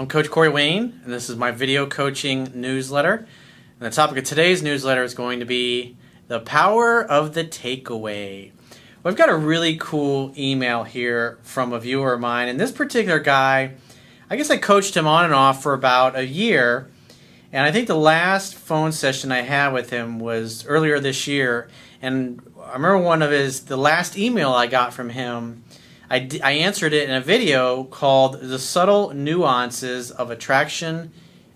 I'm Coach Corey Wayne, and this is my video coaching newsletter. And the topic of today's newsletter is going to be the power of the takeaway. Well, I've got a really cool email here from a viewer of mine, and this particular guy, I guess I coached him on and off for about a year, and I think the last phone session I had with him was earlier this year, and I remember the last email I got from him, I answered it in a video called The Subtle Nuances of Attraction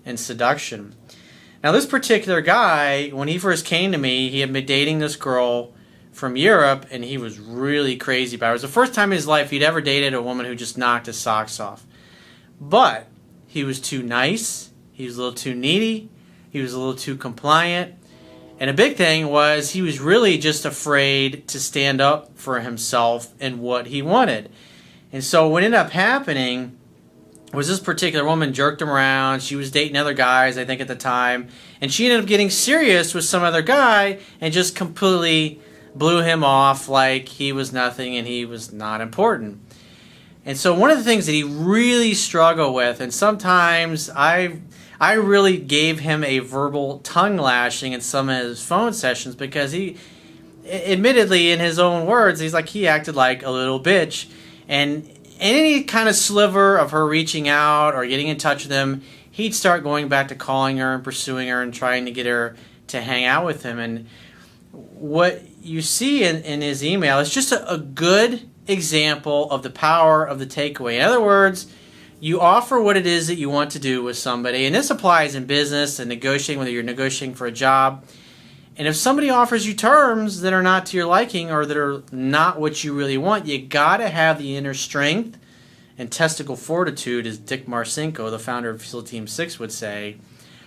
and Seduction. Now this particular guy, when he first came to me, he had been dating this girl from Europe, and he was really crazy about it. It was the first time in his life he'd ever dated a woman who just knocked his socks off. But he was too nice, he was a little too needy, he was a little too compliant, and a big thing was he was really just afraid to stand up for himself and what he wanted. And so what ended up happening was this particular woman jerked him around. She was dating other guys, I think, at the time. And she ended up getting serious with some other guy and just completely blew him off like he was nothing and he was not important. And so one of the things that he really struggled with, and sometimes I really gave him a verbal tongue lashing in some of his phone sessions because he, admittedly in his own words, he acted like a little bitch. And any kind of sliver of her reaching out or getting in touch with him, he'd start going back to calling her and pursuing her and trying to get her to hang out with him. And what you see in his email is just a good example of the power of the takeaway. In other words, you offer what it is that you want to do with somebody, and this applies in business and negotiating, whether you're negotiating for a job. And if somebody offers you terms that are not to your liking or that are not what you really want, you gotta have the inner strength and testicle fortitude, as Dick Marcinko, the founder of SEAL Team 6, would say,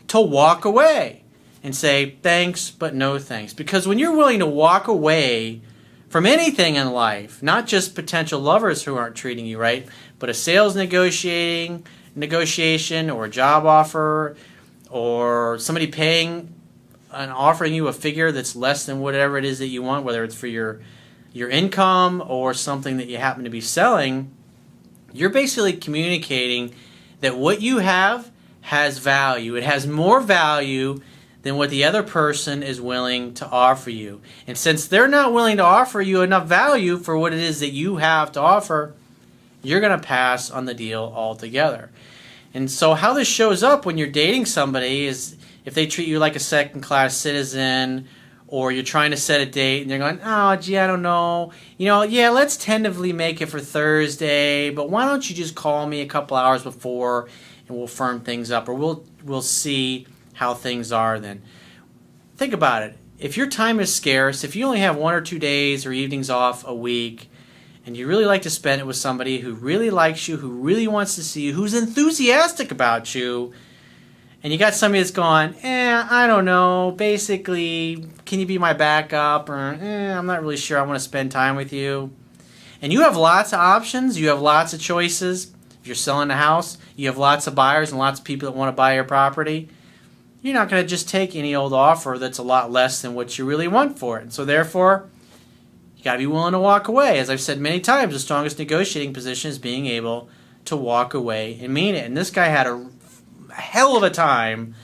to walk away and say thanks but no thanks. Because when you're willing to walk away from anything in life, not just potential lovers who aren't treating you right, but a sales negotiation or a job offer or somebody paying and offering you a figure that's less than whatever it is that you want, whether it's for your income or something that you happen to be selling, you're basically communicating that what you have has value. It has more value than what the other person is willing to offer you. And since they're not willing to offer you enough value for what it is that you have to offer, you're going to pass on the deal altogether. And so how this shows up when you're dating somebody is if they treat you like a second-class citizen, or you're trying to set a date and they're going, oh, gee, I don't know. Yeah, let's tentatively make it for Thursday, but why don't you just call me a couple hours before and we'll firm things up, or we'll see how things are then. Think about it. If your time is scarce, if you only have 1 or 2 days or evenings off a week, and you really like to spend it with somebody who really likes you, who really wants to see you, who's enthusiastic about you, and you got somebody that's going, I don't know, basically, can you be my backup? Or, I'm not really sure I want to spend time with you. And you have lots of options, you have lots of choices. If you're selling a house, you have lots of buyers and lots of people that want to buy your property. You're not going to just take any old offer that's a lot less than what you really want for it. And so therefore, you got to be willing to walk away. As I've said many times, the strongest negotiating position is being able to walk away and mean it. And this guy had a hell of a time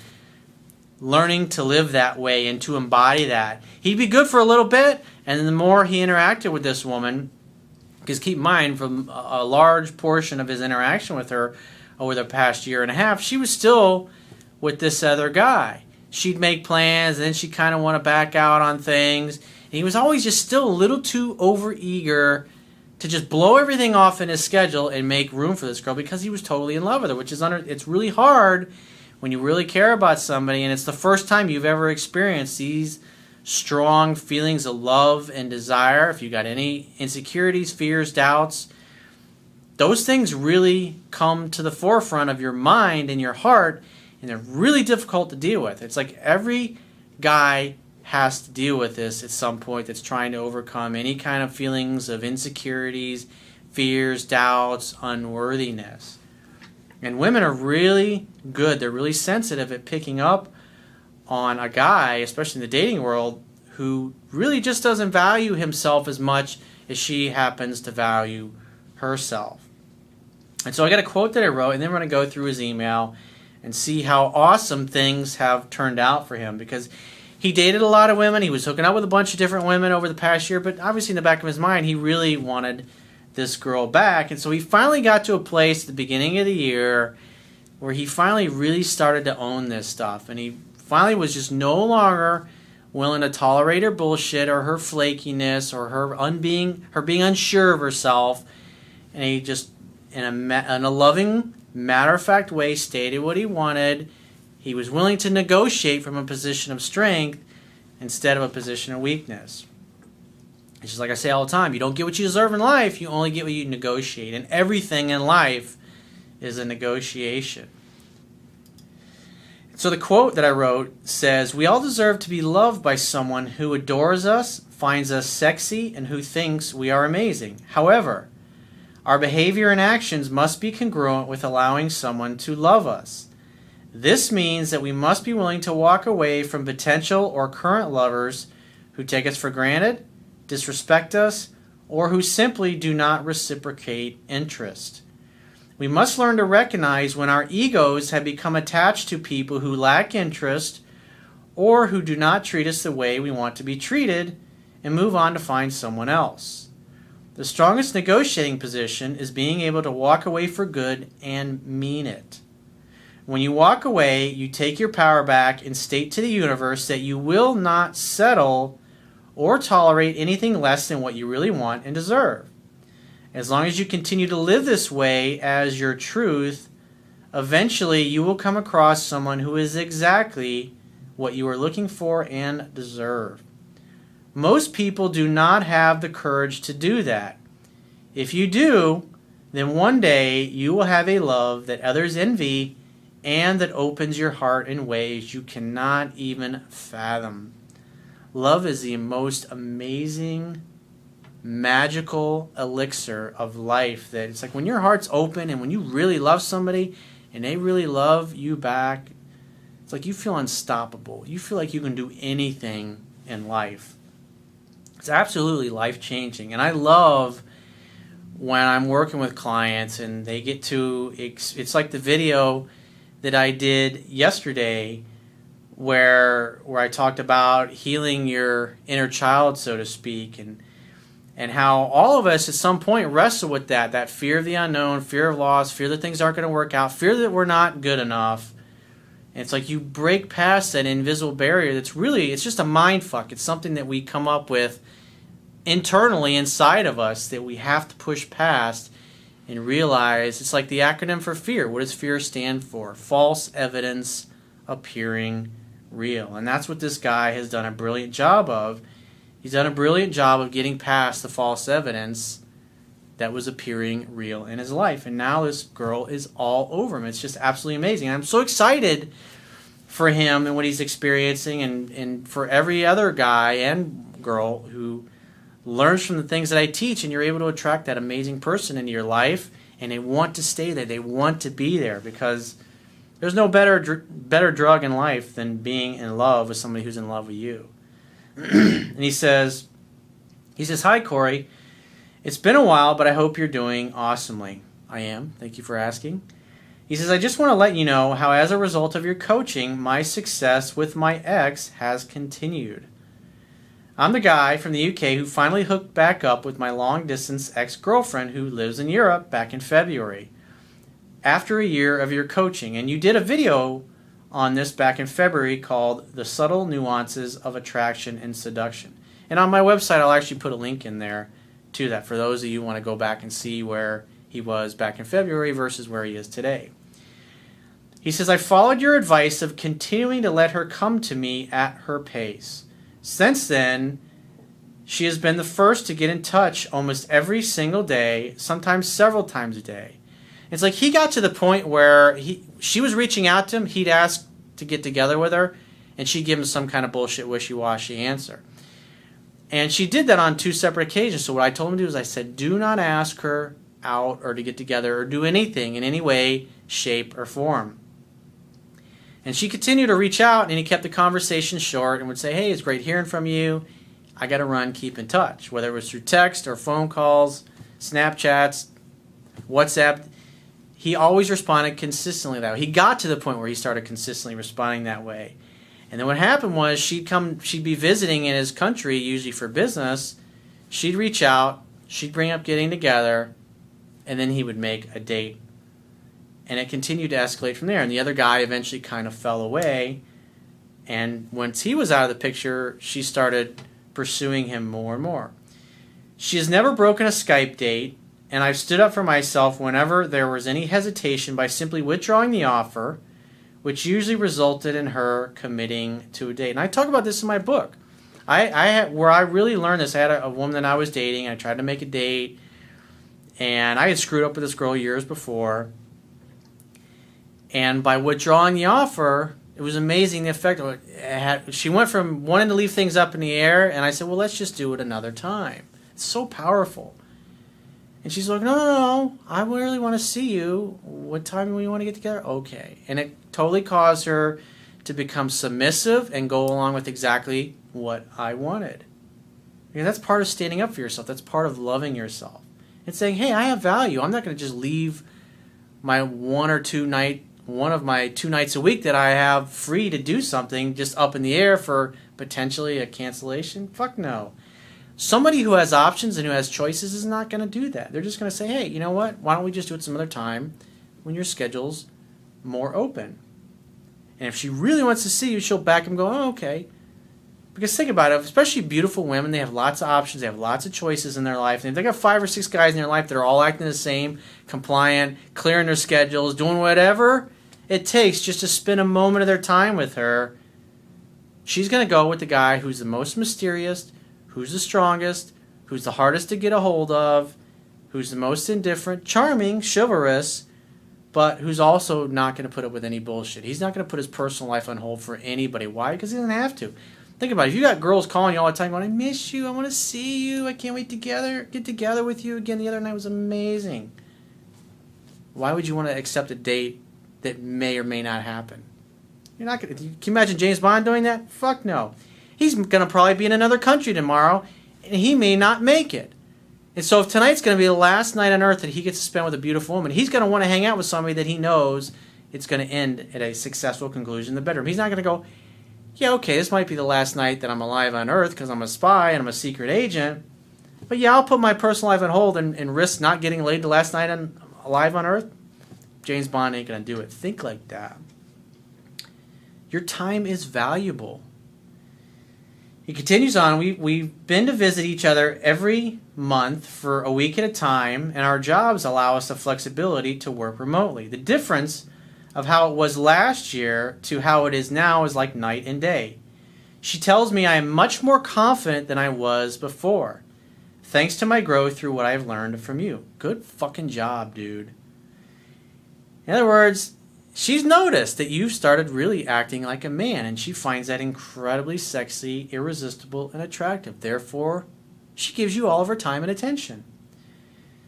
learning to live that way and to embody that. He'd be good for a little bit, and then the more he interacted with this woman, because keep in mind, from a large portion of his interaction with her over the past year and a half, she was still with this other guy. She'd make plans, and then she'd kind of want to back out on things. And he was always just still a little too overeager to just blow everything off in his schedule and make room for this girl because he was totally in love with her, which is it's really hard when you really care about somebody and it's the first time you've ever experienced these strong feelings of love and desire. If you got any insecurities, fears, doubts, those things really come to the forefront of your mind and your heart, and they're really difficult to deal with. It's like every guy has to deal with this at some point that's trying to overcome any kind of feelings of insecurities, fears, doubts, unworthiness. And women are really good. They're really sensitive at picking up on a guy, especially in the dating world, who really just doesn't value himself as much as she happens to value herself. And so I got a quote that I wrote, and then we're going to go through his email and see how awesome things have turned out for him, because he dated a lot of women. He was hooking up with a bunch of different women over the past year, but obviously in the back of his mind, he really wanted this girl back. And so he finally got to a place at the beginning of the year where he finally really started to own this stuff. And he finally was just no longer willing to tolerate her bullshit or her flakiness or her being unsure of herself. And he just, in a loving, matter-of-fact way, stated what he wanted. He was willing to negotiate from a position of strength instead of a position of weakness. It's just like I say all the time, you don't get what you deserve in life, you only get what you negotiate. And everything in life is a negotiation. So the quote that I wrote says, "We all deserve to be loved by someone who adores us, finds us sexy, and who thinks we are amazing. However, our behavior and actions must be congruent with allowing someone to love us. This means that we must be willing to walk away from potential or current lovers who take us for granted, disrespect us, or who simply do not reciprocate interest. We must learn to recognize when our egos have become attached to people who lack interest or who do not treat us the way we want to be treated, and move on to find someone else. The strongest negotiating position is being able to walk away for good and mean it. When you walk away, you take your power back and state to the universe that you will not settle or tolerate anything less than what you really want and deserve. As long as you continue to live this way as your truth, eventually you will come across someone who is exactly what you are looking for and deserve. Most people do not have the courage to do that. If you do, then one day you will have a love that others envy and that opens your heart in ways you cannot even fathom. Love is the most amazing, magical elixir of life. That it's like when your heart's open and when you really love somebody and they really love you back, it's like you feel unstoppable. You feel like you can do anything in life. It's absolutely life-changing. And I love when I'm working with clients and they get to, it's like the video that I did yesterday where I talked about healing your inner child, so to speak, and how all of us at some point wrestle with that fear of the unknown, fear of loss, fear that things aren't going to work out, fear that we're not good enough. And it's like you break past that invisible barrier that's really, it's just a mind fuck. It's something that we come up with internally inside of us that we have to push past and realize. It's like the acronym for fear. What does fear stand for? False evidence appearing real. And that's what this guy has done a brilliant job of. He's done a brilliant job of getting past the false evidence that was appearing real in his life. And now this girl is all over him. It's just absolutely amazing. And I'm so excited for him and what he's experiencing, and for every other guy and girl who learns from the things that I teach, and you're able to attract that amazing person into your life, and they want to stay there. They want to be there, because there's no better drug in life than being in love with somebody who's in love with you. And he says, "Hi, Corey. It's been a while, but I hope you're doing awesomely." I am. Thank you for asking. He says, "I just want to let you know how, as a result of your coaching, my success with my ex has continued. I'm the guy from the UK who finally hooked back up with my long-distance ex-girlfriend who lives in Europe back in February, after a year of your coaching. And you did a video on this back in February called The Subtle Nuances of Attraction and Seduction. And on my website, I'll actually put a link in there to that for those of you who want to go back and see where he was back in February versus where he is today." He says, "I followed your advice of continuing to let her come to me at her pace. Since then, she has been the first to get in touch almost every single day, sometimes several times a day. It's like he got to the point where she was reaching out to him, he'd ask to get together with her, and she'd give him some kind of bullshit, wishy-washy answer. And she did that on 2 separate occasions. So what I told him to do is I said, do not ask her out or to get together or do anything in any way, shape, or form. And she continued to reach out, and he kept the conversation short and would say, hey, it's great hearing from you. I got to run, keep in touch. Whether it was through text or phone calls, Snapchats, WhatsApp. he always responded consistently that way. He got to the point where he started consistently responding that way. And then what happened was she'd be visiting in his country, usually for business. She'd reach out, she'd bring up getting together, and then he would make a date. And it continued to escalate from there. And the other guy eventually kind of fell away. And once he was out of the picture, she started pursuing him more and more. She has never broken a Skype date, and I've stood up for myself whenever there was any hesitation by simply withdrawing the offer, which usually resulted in her committing to a date. And I talk about this in my book. Where I really learned this, I had a woman that I was dating. I tried to make a date, and I had screwed up with this girl years before. And by withdrawing the offer, it was amazing the effect it had. She went from wanting to leave things up in the air, and I said, well, let's just do it another time. It's so powerful. And she's like, no, I really want to see you. What time do we want to get together? Okay. And it totally caused her to become submissive and go along with exactly what I wanted. Because that's part of standing up for yourself. That's part of loving yourself. And saying, hey, I have value. I'm not going to just leave my one of my 2 nights a week that I have free to do something just up in the air for potentially a cancellation. Fuck no. Somebody who has options and who has choices is not going to do that. They're just going to say, hey, you know what? Why don't we just do it some other time when your schedule's more open? And if she really wants to see you, she'll back and go, oh, okay. Because think about it, especially beautiful women, they have lots of options, they have lots of choices in their life. And if they got 5 or 6 guys in their life that are all acting the same, compliant, clearing their schedules, doing whatever it takes just to spend a moment of their time with her, she's going to go with the guy who's the most mysterious, who's the strongest, who's the hardest to get a hold of, who's the most indifferent, charming, chivalrous, but who's also not going to put up with any bullshit. He's not going to put his personal life on hold for anybody. Why? Because he doesn't have to. Think about it. If you got girls calling you all the time going, I miss you, I want to see you, I can't wait to get together with you again. The other night was amazing. Why would you want to accept a date that may or may not happen? You're not going to. Can you imagine James Bond doing that? Fuck no. He's going to probably be in another country tomorrow, and he may not make it. And so if tonight's going to be the last night on earth that he gets to spend with a beautiful woman, he's going to want to hang out with somebody that he knows it's going to end at a successful conclusion in the bedroom. He's not going to go, yeah, okay, this might be the last night that I'm alive on earth because I'm a spy and I'm a secret agent, but yeah, I'll put my personal life on hold and risk not getting laid the last night alive on earth. James Bond ain't going to do it. Think like that. Your time is valuable. He continues on, we've been to visit each other every month for a week at a time, and our jobs allow us the flexibility to work remotely. The difference of how it was last year to how it is now is like night and day. She tells me I am much more confident than I was before, thanks to my growth through what I've learned from you. Good fucking job, dude. In other words, she's noticed that you've started really acting like a man, and she finds that incredibly sexy, irresistible, and attractive. Therefore, she gives you all of her time and attention.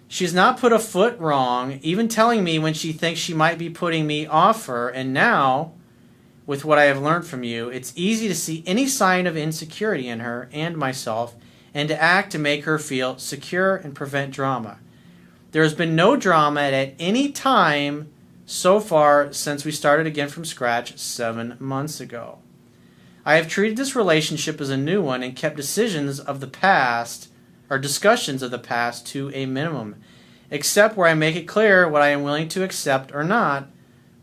She has not put a foot wrong, even telling me when she thinks she might be putting me off her, and now, with what I have learned from you, it's easy to see any sign of insecurity in her and myself, and to act to make her feel secure and prevent drama. There has been no drama at any time so far since we started again from scratch 7 months ago. I have treated this relationship as a new one and kept discussions of the past to a minimum, except where I make it clear what I am willing to accept or not,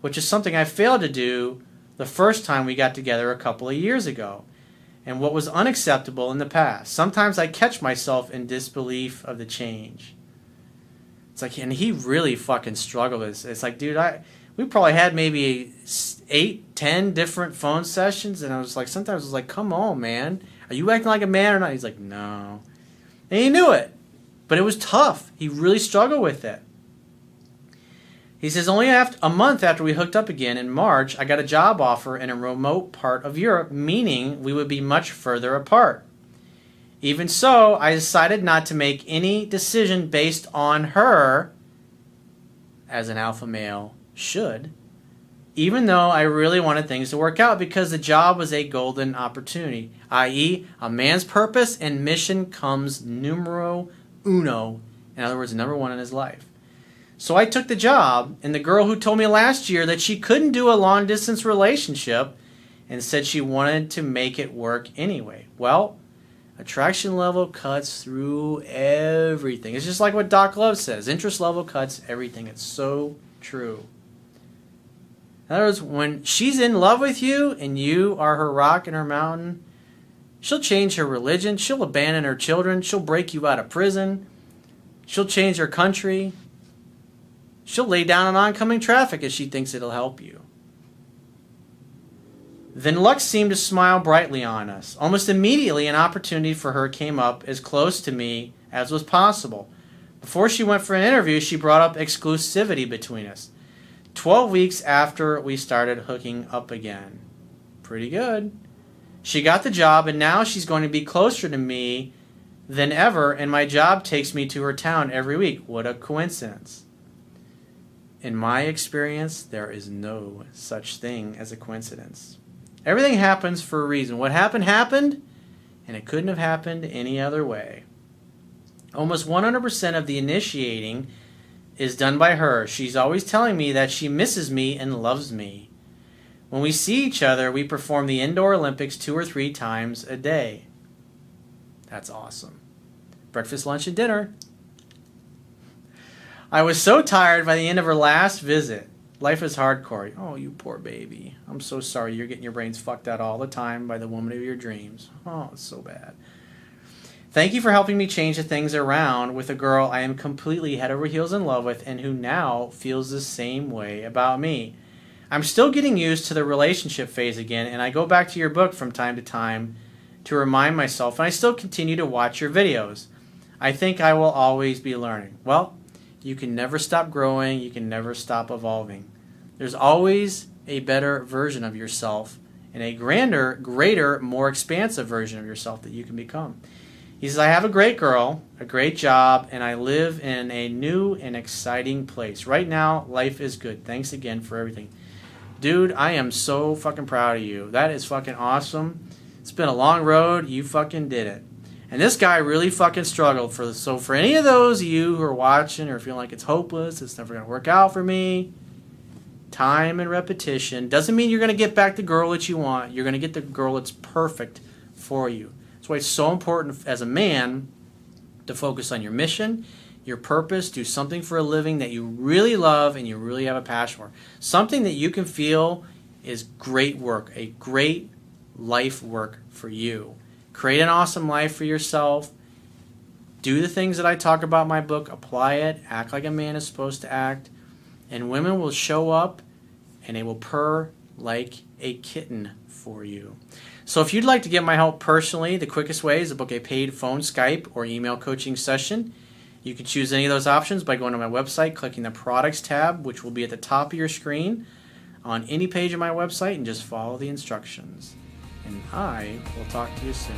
which is something I failed to do the first time we got together a couple of years ago, and what was unacceptable in the past. Sometimes I catch myself in disbelief of the change. It's like, and he really fucking struggled with this. It's like, dude, we probably had maybe 8, 10 different phone sessions, and I was like, sometimes I was like, come on, man. Are you acting like a man or not? He's like, no. And he knew it, but it was tough. He really struggled with it. He says, only a month after we hooked up again in March, I got a job offer in a remote part of Europe, meaning we would be much further apart. Even so, I decided not to make any decision based on her, as an alpha male should, even though I really wanted things to work out because the job was a golden opportunity, i.e., a man's purpose and mission comes numero uno, in other words, number one in his life. So I took the job, and the girl who told me last year that she couldn't do a long-distance relationship and said she wanted to make it work anyway. Well, attraction level cuts through everything. It's just like what Doc Love says. Interest level cuts everything. It's so true. In other words, when she's in love with you and you are her rock and her mountain, she'll change her religion. She'll abandon her children. She'll break you out of prison. She'll change her country. She'll lay down on oncoming traffic if she thinks it'll help you. Then luck seemed to smile brightly on us. Almost immediately, an opportunity for her came up as close to me as was possible. Before she went for an interview, she brought up exclusivity between us. 12 weeks after we started hooking up again. Pretty good. She got the job, and now she's going to be closer to me than ever, and my job takes me to her town every week. What a coincidence. In my experience, there is no such thing as a coincidence. Everything happens for a reason. What happened, happened, and it couldn't have happened any other way. Almost 100% of the initiating is done by her. She's always telling me that she misses me and loves me. When we see each other, we perform the indoor Olympics 2 or 3 times a day. That's awesome. Breakfast, lunch, and dinner. I was so tired by the end of her last visit. Life is hardcore. Oh, you poor baby. I'm so sorry you're getting your brains fucked out all the time by the woman of your dreams. Oh, it's so bad. Thank you for helping me change the things around with a girl I am completely head over heels in love with and who now feels the same way about me. I'm still getting used to the relationship phase again, and I go back to your book from time to time to remind myself, and I still continue to watch your videos. I think I will always be learning. Well, you can never stop growing. You can never stop evolving. There's always a better version of yourself and a grander, greater, more expansive version of yourself that you can become. He says, I have a great girl, a great job, and I live in a new and exciting place. Right now, life is good. Thanks again for everything. Dude, I am so fucking proud of you. That is fucking awesome. It's been a long road. You fucking did it. And this guy really fucking struggled. So for any of those of you who are watching or feeling like it's hopeless, it's never going to work out for me, time and repetition doesn't mean you're going to get back the girl that you want. You're going to get the girl that's perfect for you. That's why it's so important as a man to focus on your mission, your purpose, do something for a living that you really love and you really have a passion for. Something that you can feel is great work, a great life work for you. Create an awesome life for yourself. Do the things that I talk about in my book. Apply it. Act like a man is supposed to act. And women will show up and they will purr like a kitten for you. So if you'd like to get my help personally, the quickest way is to book a paid phone, Skype, or email coaching session. You can choose any of those options by going to my website, clicking the products tab, which will be at the top of your screen on any page of my website, and just follow the instructions. And I will talk to you soon.